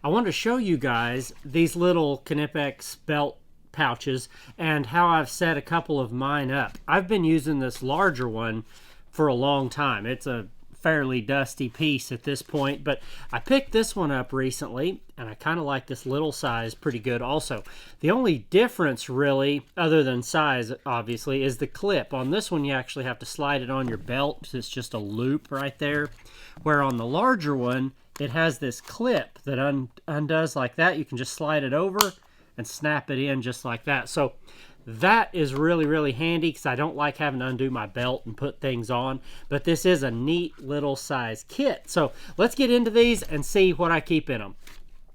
I wanted to show you guys these little Knipex belt pouches and how I've set a couple of mine up. I've been using this larger one for a long time. It's a fairly dusty piece at this point, but I picked this one up recently and I kind of like this little size pretty good also. The only difference really, other than size obviously, is the clip. On this one you actually have to slide it on your belt. It's just a loop right there, where on the larger one it has this clip that undoes like that. You can just slide it over and snap it in just like that. So that is really, really handy because I don't like having to undo my belt and put things on. But this is a neat little size kit. So let's get into these and see what I keep in them.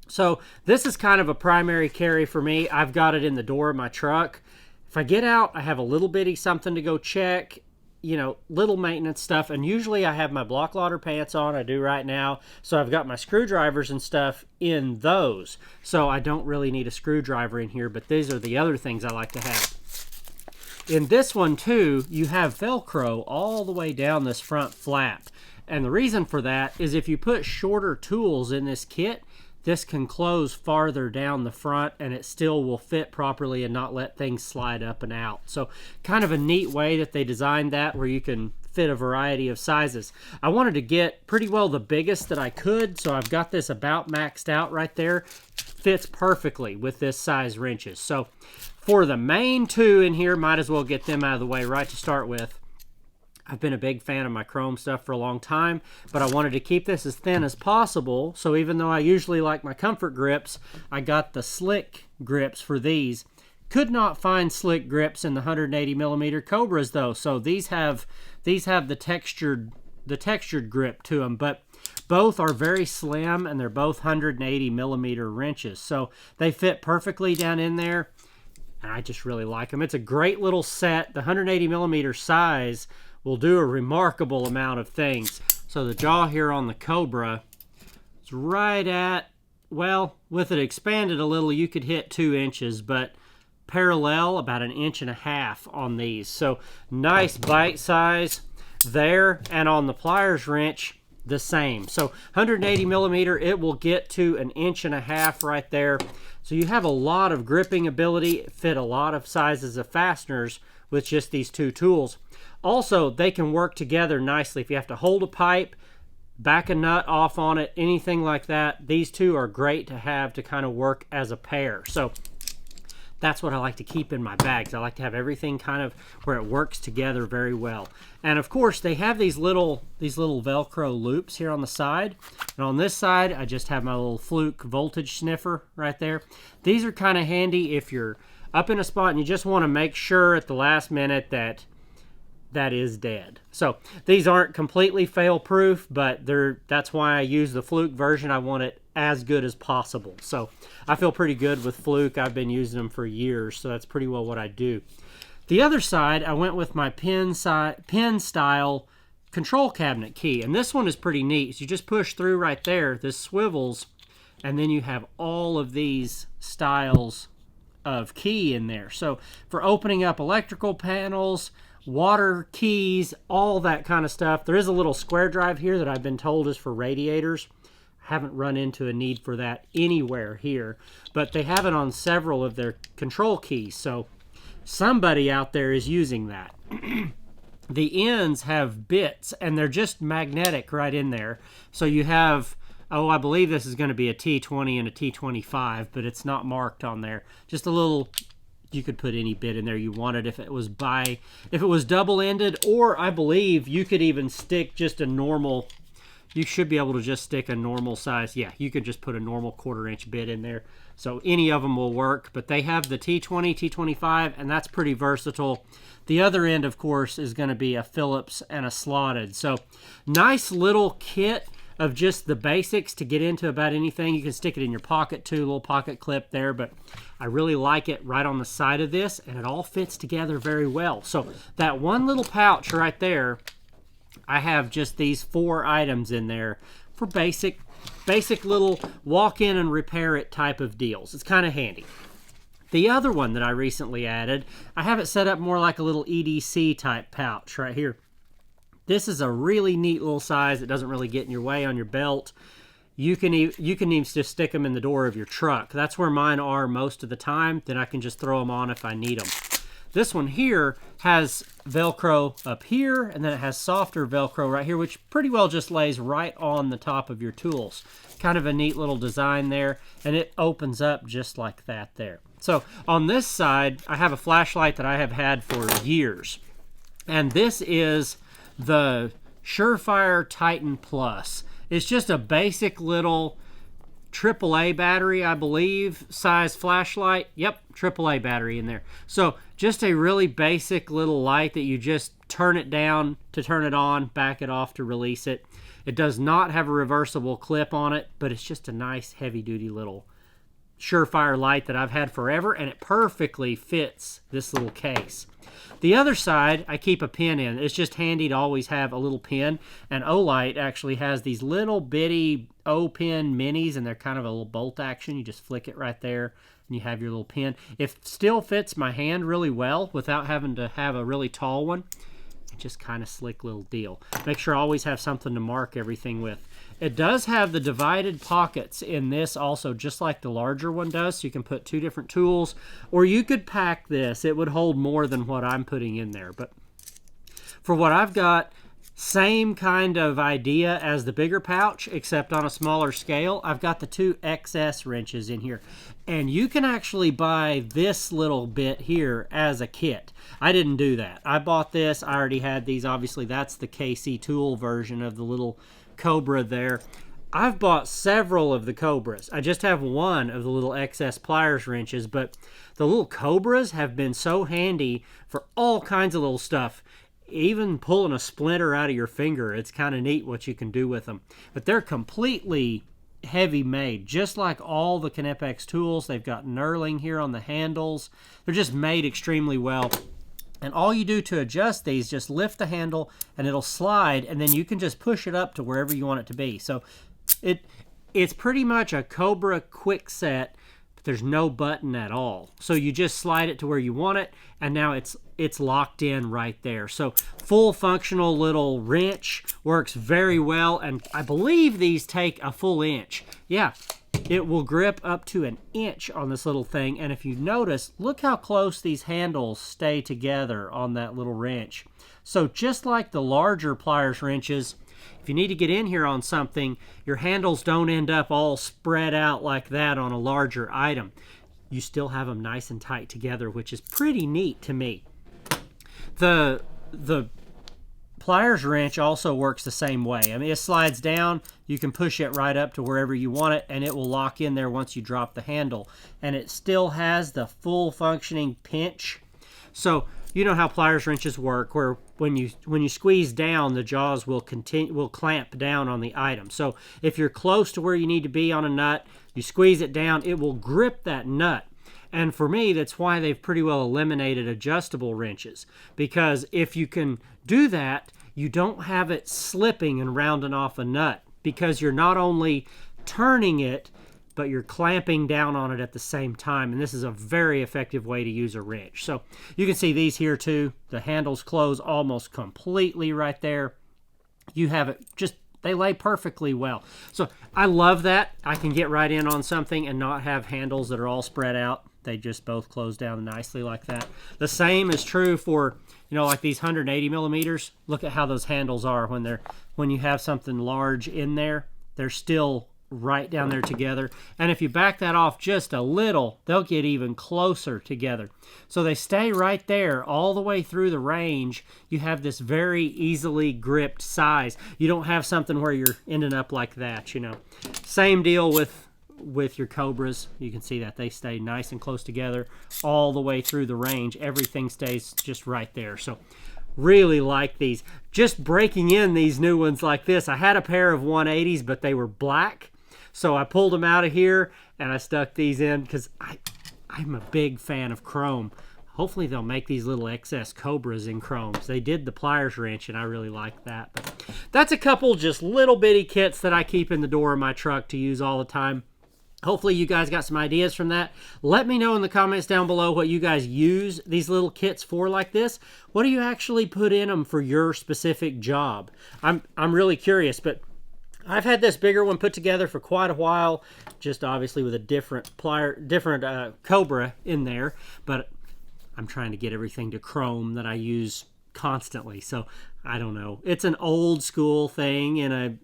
So this is kind of a primary carry for me. I've got it in the door of my truck. If I get out, I have a little bitty something to go check. You know, little maintenance stuff, and usually I have my block loader pants on. I do right now, so I've got my screwdrivers and stuff in those, so I don't really need a screwdriver in here, but these are the other things I like to have. In this one too, you have Velcro all the way down this front flap, and the reason for that is if you put shorter tools in this kit, this can close farther down the front and it still will fit properly and not let things slide up and out. So kind of a neat way that they designed that, where you can fit a variety of sizes. I wanted to get pretty well the biggest that I could, so I've got this about maxed out right there. Fits perfectly with this size wrenches. So for the main two in here, might as well get them out of the way right to start with. I've been a big fan of my chrome stuff for a long time, but I wanted to keep this as thin as possible. So even though I usually like my comfort grips, I got the slick grips for these. Could not find slick grips in the 180 millimeter Cobras though. So these have the textured grip to them, but both are very slim and they're both 180 millimeter wrenches. So they fit perfectly down in there. And I just really like them. It's a great little set. The 180 millimeter size will do a remarkable amount of things. So the jaw here on the Cobra is right at, well, with it expanded a little, you could hit 2 inches, but parallel about 1.5 inches on these. So nice bite size there, and on the pliers wrench, the same. So 180 millimeter, it will get to 1.5 inches right there. So you have a lot of gripping ability, fit a lot of sizes of fasteners with just these two tools. Also, they can work together nicely. If you have to hold a pipe, back a nut off on it, anything like that, these two are great to have to kind of work as a pair. So that's what I like to keep in my bags. I like to have everything kind of where it works together very well. And of course, they have these little Velcro loops here on the side. And on this side, I just have my little Fluke voltage sniffer right there. These are kind of handy if you're up in a spot and you just want to make sure at the last minute that is dead. So these aren't completely fail-proof, but that's why I use the Fluke version. I want it as good as possible. So I feel pretty good with Fluke. I've been using them for years, so that's pretty well what I do. The other side, I went with my pin style control cabinet key, and this one is pretty neat. So you just push through right there, this swivels, and then you have all of these styles of key in there. So for opening up electrical panels, water keys, all that kind of stuff. There is a little square drive here that I've been told is for radiators. I haven't run into a need for that anywhere here, but they have it on several of their control keys, so somebody out there is using that. The ends have bits and they're just magnetic right in there. So you have, oh, I believe this is going to be a T20 and a T25, but it's not marked on there. Just a little, you could put any bit in there you wanted if it was double-ended, or I believe you could even stick just a normal, you should be able to just stick a normal size. Yeah, you could just put a normal 1/4 inch bit in there. So any of them will work, but they have the T20, T25, and that's pretty versatile. The other end, of course, is going to be a Phillips and a slotted. So nice little kit of just the basics to get into about anything. You can stick it in your pocket too, a little pocket clip there, but I really like it right on the side of this, and it all fits together very well. So that one little pouch right there, I have just these 4 items in there for basic little walk in and repair it type of deals. It's kind of handy. The other one that I recently added, I have it set up more like a little EDC type pouch right here. This is a really neat little size. It doesn't really get in your way on your belt. you can even just stick them in the door of your truck. That's where mine are most of the time. Then I can just throw them on if I need them. This one here has Velcro up here, and then it has softer Velcro right here, which pretty well just lays right on the top of your tools. Kind of a neat little design there, and it opens up just like that there. So on this side, I have a flashlight that I have had for years, and this is the Surefire Titan Plus. It's just a basic little AAA battery, I believe, size flashlight. Yep, AAA battery in there. So just a really basic little light that you just turn it down to turn it on, back it off to release it. It does not have a reversible clip on it, but it's just a nice heavy-duty little Surefire light that I've had forever, and it perfectly fits this little case. The other side, I keep a pin in. It's just handy to always have a little pin, and Olight actually has these little bitty O-pin minis, and they're kind of a little bolt action. You just flick it right there, and you have your little pin. It still fits my hand really well without having to have a really tall one. It's just kind of slick little deal. Make sure I always have something to mark everything with. It does have the divided pockets in this also, just like the larger one does, so you can put two different tools, or you could pack this. It would hold more than what I'm putting in there, but for what I've got, same kind of idea as the bigger pouch, except on a smaller scale. I've got the 2 XS wrenches in here, and you can actually buy this little bit here as a kit. I didn't do that. I bought this. I already had these. Obviously, that's the KC Tool version of the little Cobra there. I've bought several of the Cobras. I just have one of the little XS pliers wrenches, but the little Cobras have been so handy for all kinds of little stuff. Even pulling a splinter out of your finger, it's kind of neat what you can do with them. But they're completely heavy made, just like all the Knipex tools. They've got knurling here on the handles. They're just made extremely well. And all you do to adjust these, just lift the handle and it'll slide, and then you can just push it up to wherever you want it to be. So it's pretty much a Cobra quick set, but there's no button at all. So you just slide it to where you want it, and now it's locked in right there. So full functional little wrench, works very well, and I believe these take a full inch. Yeah. It will grip up to an inch on this little thing, and if you notice, look how close these handles stay together on that little wrench. So just like the larger pliers wrenches, if you need to get in here on something, your handles don't end up all spread out like that on a larger item. You still have them nice and tight together, which is pretty neat to me. The pliers wrench also works the same way. I mean, it slides down, you can push it right up to wherever you want it, and it will lock in there once you drop the handle. And it still has the full functioning pinch. So you know how pliers wrenches work, where when you squeeze down, the jaws will clamp down on the item. So if you're close to where you need to be on a nut, you squeeze it down, it will grip that nut. And for me, that's why they've pretty well eliminated adjustable wrenches, because if you can do that, you don't have it slipping and rounding off a nut, because you're not only turning it, but you're clamping down on it at the same time. And this is a very effective way to use a wrench. So you can see these here too. The handles close almost completely right there. You have it just, they lay perfectly well. So I love that. I can get right in on something and not have handles that are all spread out. They just both close down nicely like that. The same is true for, you know, like these 180 millimeters. Look at how those handles are when you have something large in there. They're still right down there together. And if you back that off just a little, they'll get even closer together. So they stay right there all the way through the range. You have this very easily gripped size. You don't have something where you're ending up like that, you know. Same deal with your Cobras. You can see that they stay nice and close together all the way through the range. Everything stays just right there. So really like these. Just breaking in these new ones like this. I had a pair of 180s, but they were black. So I pulled them out of here and I stuck these in because I'm a big fan of chrome. Hopefully they'll make these little XS Cobras in chromes. They did the pliers wrench and I really like that. But that's a couple just little bitty kits that I keep in the door of my truck to use all the time. Hopefully you guys got some ideas from that. Let me know in the comments down below what you guys use these little kits for like this. What do you actually put in them for your specific job? I'm really curious, but I've had this bigger one put together for quite a while, just obviously with a different Cobra in there, but I'm trying to get everything to chrome that I use constantly. So I don't know. It's an old school thing, and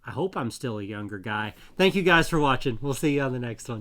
I hope I'm still a younger guy. Thank you guys for watching. We'll see you on the next one.